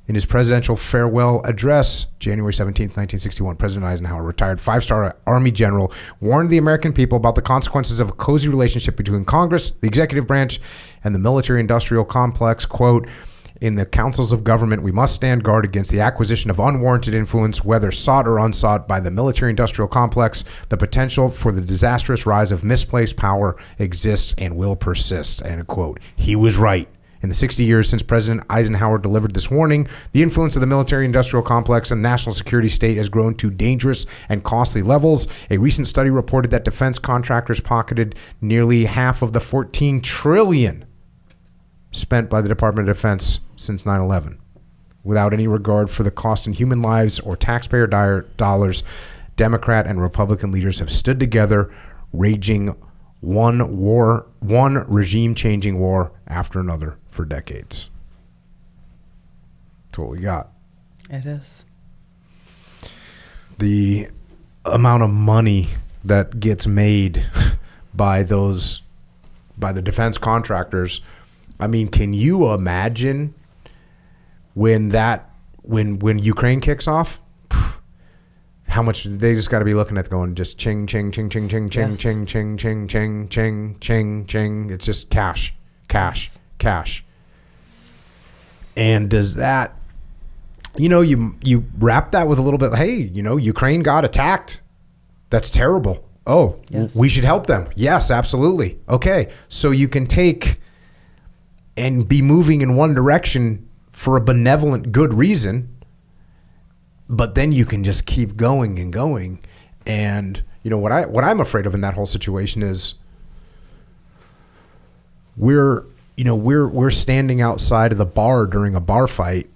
In his presidential farewell address, January 17th, 1961, President Eisenhower, retired five-star Army general, warned the American people about the consequences of a cozy relationship between Congress, the executive branch, and the military-industrial complex. Quote, in the councils of government, we must stand guard against the acquisition of unwarranted influence, whether sought or unsought, by the military-industrial complex. The potential for the disastrous rise of misplaced power exists and will persist. End quote. He was right. In the 60 years since President Eisenhower delivered this warning, the influence of the military-industrial complex and national security state has grown to dangerous and costly levels. A recent study reported that defense contractors pocketed nearly half of the $14 trillion spent by the Department of Defense since 9/11. Without any regard for the cost in human lives or taxpayer dollars, Democrat and Republican leaders have stood together, raging one regime-changing war after another for decades. That's what we got. It is. The amount of money that gets made by the defense contractors. I mean, can you imagine when Ukraine kicks off? How much they just got to be looking at going just ching, ching, ching, ching, ching, ching, ching, ching, ching, ching, ching, ching, ching. It's just cash. And does that, you wrap that with a little bit, hey, Ukraine got attacked. That's terrible. Oh, yes. We should help them. Yes, absolutely. Okay. So you can take and be moving in one direction for a benevolent, good reason, but then you can just keep going and going. And what I'm afraid of in that whole situation is we're standing outside of the bar during a bar fight,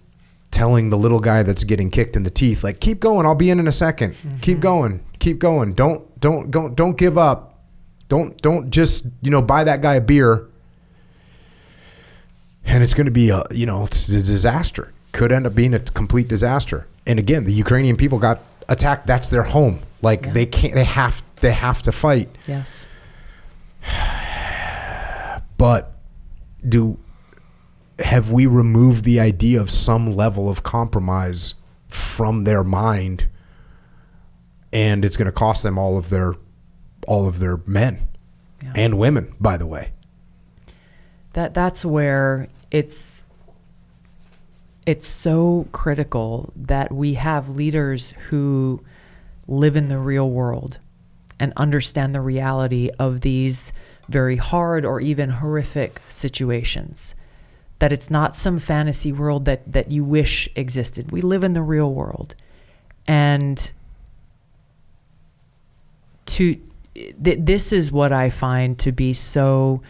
telling the little guy that's getting kicked in the teeth, like, keep going, I'll be in a second. Mm-hmm. Keep going. Don't give up. Don't just buy that guy a beer. And it's going to be it's a disaster. Could end up being a complete disaster. And again, the Ukrainian people got attacked. That's their home. Like they can't. They have to fight. Yes. But have we removed the idea of some level of compromise from their mind? And it's going to cost them all of their men and women, by the way. That's where it's so critical that we have leaders who live in the real world and understand the reality of these very hard or even horrific situations. That it's not some fantasy world that you wish existed. We live in the real world. And this is what I find to be so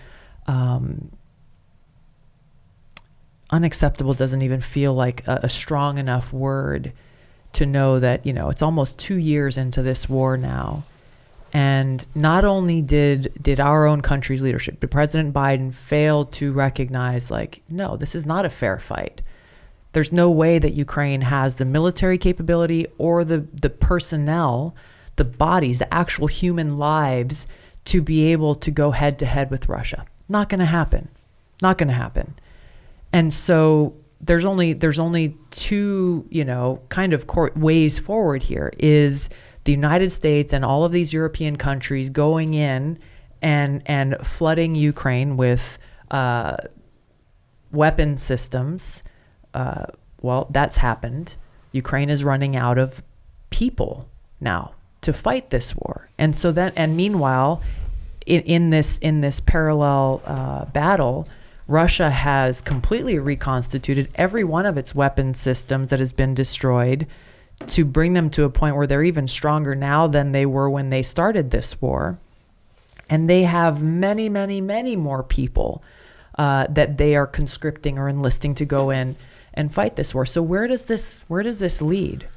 unacceptable. Doesn't even feel like a strong enough word to know that, it's almost 2 years into this war now. And not only did our own country's leadership, did President Biden fail to recognize, no, this is not a fair fight. There's no way that Ukraine has the military capability or the personnel, the bodies, the actual human lives to be able to go head to head with Russia. Not going to happen. Not going to happen. And so there's only two, kind of ways forward here is the United States and all of these European countries going in and flooding Ukraine with weapon systems. Well, that's happened. Ukraine is running out of people now to fight this war. And so meanwhile, in this parallel battle, Russia has completely reconstituted every one of its weapon systems that has been destroyed to bring them to a point where they're even stronger now than they were when they started this war. And they have many, many, many more people that they are conscripting or enlisting to go in and fight this war. So where does this lead?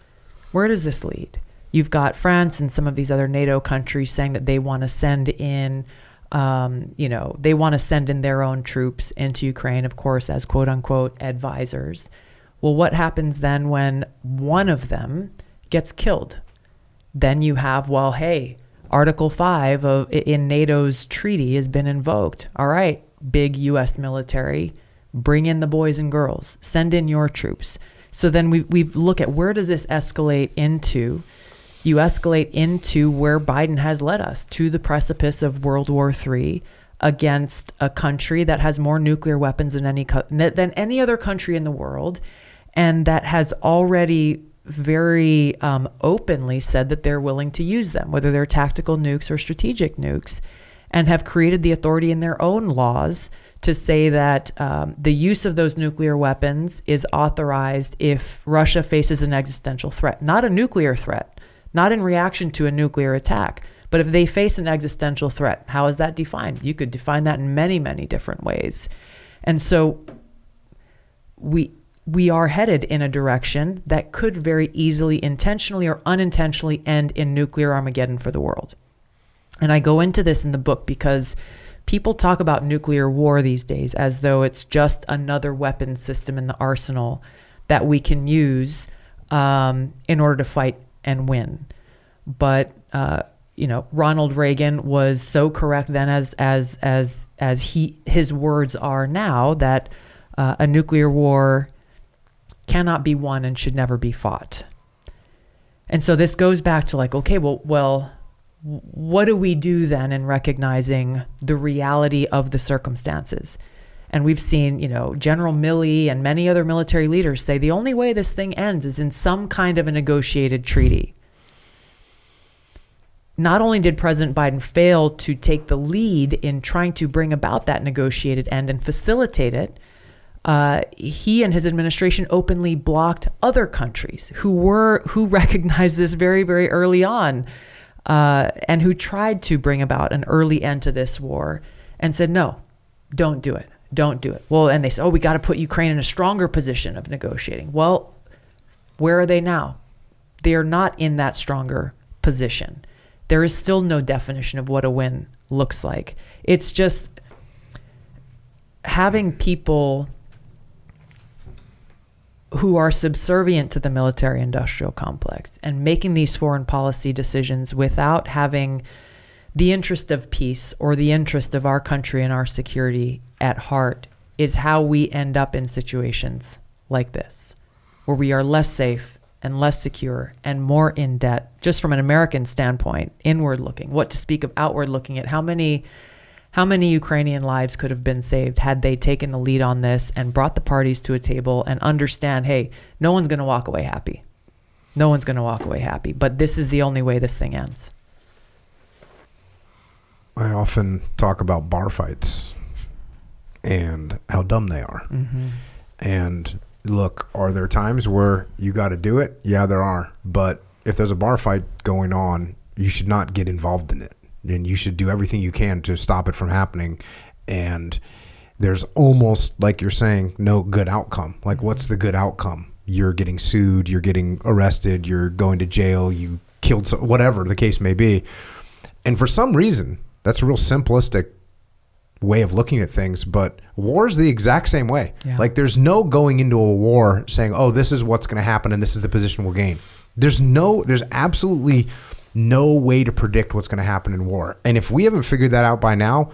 Where does this lead? You've got France and some of these other NATO countries saying that they want to send in they want to send in their own troops into Ukraine, of course, as quote unquote advisors. Well, what happens then when one of them gets killed? Then you have, Article 5 in NATO's treaty has been invoked. All right, big U.S. military, bring in the boys and girls, send in your troops. So then we look at where does this escalate into? You escalate into where Biden has led us, to the precipice of World War III against a country that has more nuclear weapons than any other country in the world, and that has already very openly said that they're willing to use them, whether they're tactical nukes or strategic nukes, and have created the authority in their own laws to say that the use of those nuclear weapons is authorized if Russia faces an existential threat, not a nuclear threat, not in reaction to a nuclear attack, but if they face an existential threat. How is that defined? You could define that in many, many different ways. And so we are headed in a direction that could very easily, intentionally or unintentionally, end in nuclear Armageddon for the world. And I go into this in the book because people talk about nuclear war these days as though it's just another weapons system in the arsenal that we can use in order to fight and win. But Ronald Reagan was so correct then as his words are now, that a nuclear war cannot be won and should never be fought. And so this goes back to like, okay, well, what do we do then in recognizing the reality of the circumstances? And we've seen, General Milley and many other military leaders say the only way this thing ends is in some kind of a negotiated treaty. Not only did President Biden fail to take the lead in trying to bring about that negotiated end and facilitate it, he and his administration openly blocked other countries who recognized this very, very early on, and who tried to bring about an early end to this war, and said, no, don't do it. Don't do it. Well, and they said, we got to put Ukraine in a stronger position of negotiating. Well, where are they now? They are not in that stronger position. There is still no definition of what a win looks like. It's just having people who are subservient to the military-industrial complex and making these foreign policy decisions without having the interest of peace or the interest of our country and our security at heart is how we end up in situations like this, where we are less safe and less secure and more in debt, just from an American standpoint, inward looking. What to speak of outward looking at how many Ukrainian lives could have been saved had they taken the lead on this and brought the parties to a table and understand, hey, no one's going to walk away happy. No one's going to walk away happy, but this is the only way this thing ends. I often talk about bar fights and how dumb they are. Mm-hmm. And look, are there times where you got to do it? Yeah, there are. But if there's a bar fight going on, you should not get involved in it. And you should do everything you can to stop it from happening. And there's almost, like you're saying, no good outcome. Like, what's the good outcome? You're getting sued, you're getting arrested, you're going to jail, you killed whatever the case may be. And for some reason, that's a real simplistic way of looking at things, but war is the exact same way. Yeah. Like, there's no going into a war saying, oh, this is what's going to happen and this is the position we'll gain. There's absolutely no way to predict what's going to happen in war. And if we haven't figured that out by now,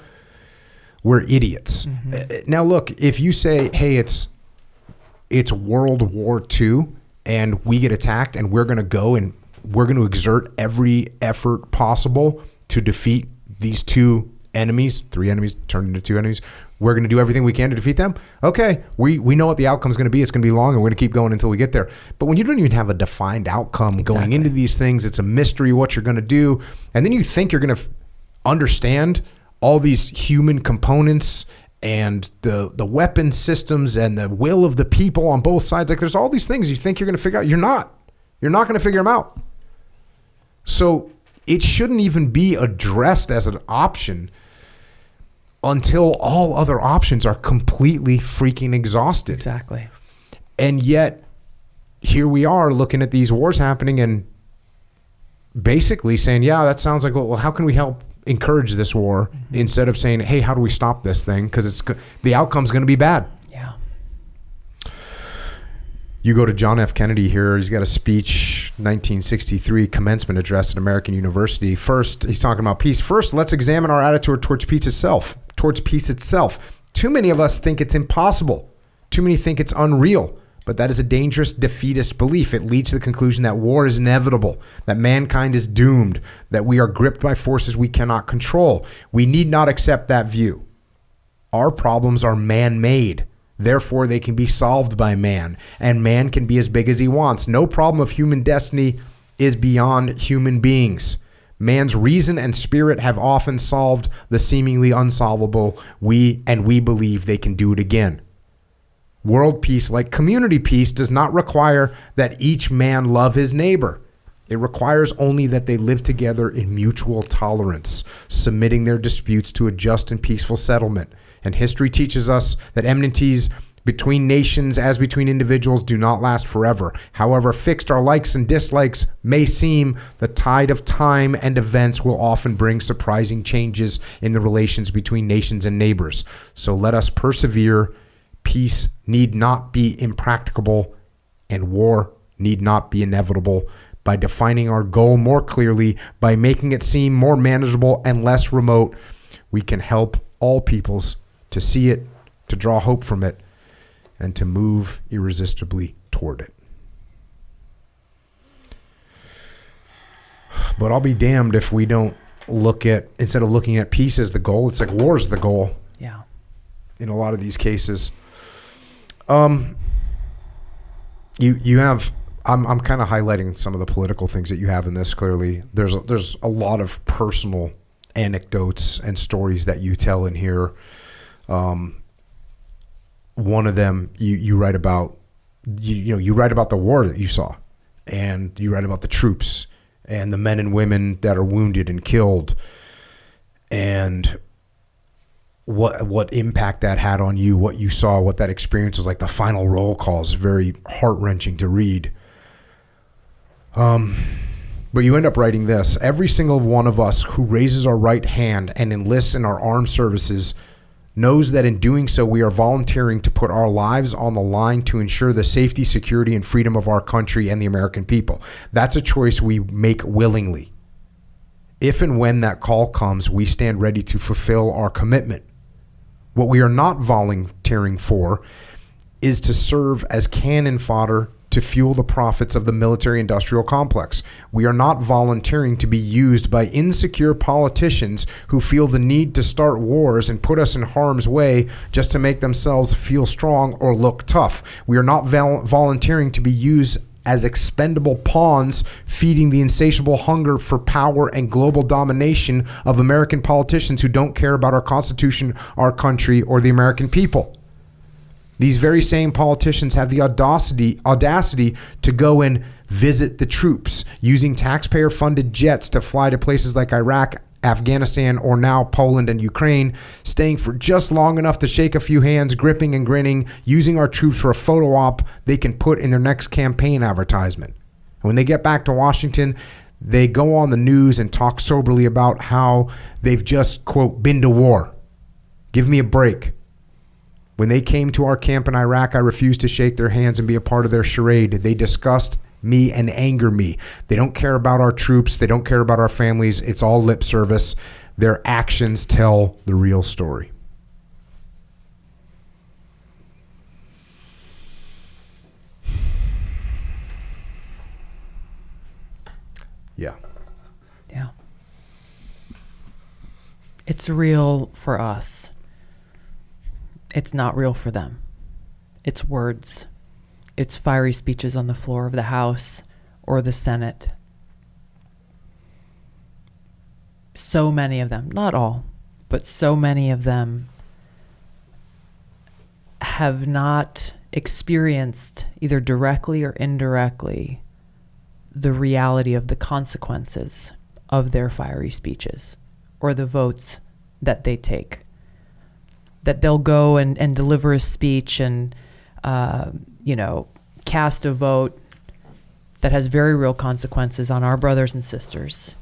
we're idiots. Mm-hmm. Now, look, if you say, hey, it's World War II and we get attacked and we're going to go and we're going to exert every effort possible to defeat these two enemies, three enemies turned into two enemies, we're going to do everything we can to defeat them. Okay, we know what the outcome is going to be. It's going to be long and we're going to keep going until we get there. But when you don't even have a defined outcome going into these things, it's a mystery what you're going to do. And then you think you're going to understand all these human components and the weapon systems and the will of the people on both sides. Like, there's all these things you think you're going to figure out. You're not going to figure them out. So it shouldn't even be addressed as an option until all other options are completely freaking exhausted. Exactly. And yet, here we are looking at these wars happening and basically saying, yeah, that sounds like, well, how can we help encourage this war, instead of saying, hey, how do we stop this thing? Because the outcome's going to be bad. Yeah. You go to John F. Kennedy here. He's got a speech, 1963 commencement address at American University. First, he's talking about peace. First, let's examine our attitude towards peace itself. Too many of us think it's impossible. Too many think it's unreal. But that is a dangerous defeatist belief. It leads to the conclusion that war is inevitable, that mankind is doomed, that we are gripped by forces we cannot control. We need not accept that view. Our problems are man-made. Therefore, they can be solved by man, and man can be as big as he wants. No problem of human destiny is beyond human beings. Man's reason and spirit have often solved the seemingly unsolvable. We believe they can do it again. World peace, like community peace, does not require that each man love his neighbor. It requires only that they live together in mutual tolerance, submitting their disputes to a just and peaceful settlement. And history teaches us that enmities between nations as between individuals do not last forever. However fixed our likes and dislikes may seem, the tide of time and events will often bring surprising changes in the relations between nations and neighbors. So let us persevere. Peace need not be impracticable, and war need not be inevitable. By defining our goal more clearly, by making it seem more manageable and less remote, we can help all peoples to see it, to draw hope from it, and to move irresistibly toward it. But I'll be damned if we don't look at, instead of looking at peace as the goal, it's like war is the goal. Yeah. In a lot of these cases. You have, I'm kind of highlighting some of the political things that you have in this. Clearly, there's a lot of personal anecdotes and stories that you tell in here. One of them you write about, you write about the war that you saw, and you write about the troops and the men and women that are wounded and killed, and what impact that had on you, what you saw, what that experience was like. The final roll call is very heart-wrenching to read. But you end up writing this: every single one of us who raises our right hand and enlists in our armed services knows that in doing so we are volunteering to put our lives on the line to ensure the safety, security, and freedom of our country and the American people. That's a choice we make willingly. If and when that call comes, we stand ready to fulfill our commitment. What we are not volunteering for is to serve as cannon fodder to fuel the profits of the military-industrial complex. We are not volunteering to be used by insecure politicians who feel the need to start wars and put us in harm's way just to make themselves feel strong or look tough. We are not volunteering to be used as expendable pawns feeding the insatiable hunger for power and global domination of American politicians who don't care about our Constitution, our country, or the American people. These very same politicians have the audacity to go and visit the troops, using taxpayer-funded jets to fly to places like Iraq, Afghanistan, or now Poland and Ukraine, staying for just long enough to shake a few hands, gripping and grinning, using our troops for a photo op they can put in their next campaign advertisement. And when they get back to Washington, they go on the news and talk soberly about how they've just, quote, been to war. Give me a break. When they came to our camp in Iraq, I refused to shake their hands and be a part of their charade. They disgust me and anger me. They don't care about our troops. They don't care about our families. It's all lip service. Their actions tell the real story. Yeah. Yeah. It's real for us. It's not real for them. It's words. It's fiery speeches on the floor of the House or the Senate. So many of them, not all, but so many of them have not experienced, either directly or indirectly, the reality of the consequences of their fiery speeches or the votes that they take. That they'll go and deliver a speech and, cast a vote that has very real consequences on our brothers and sisters.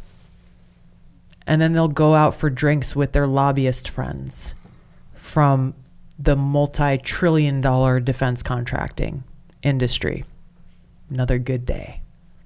And then they'll go out for drinks with their lobbyist friends from the multi-trillion-dollar defense contracting industry. Another good day.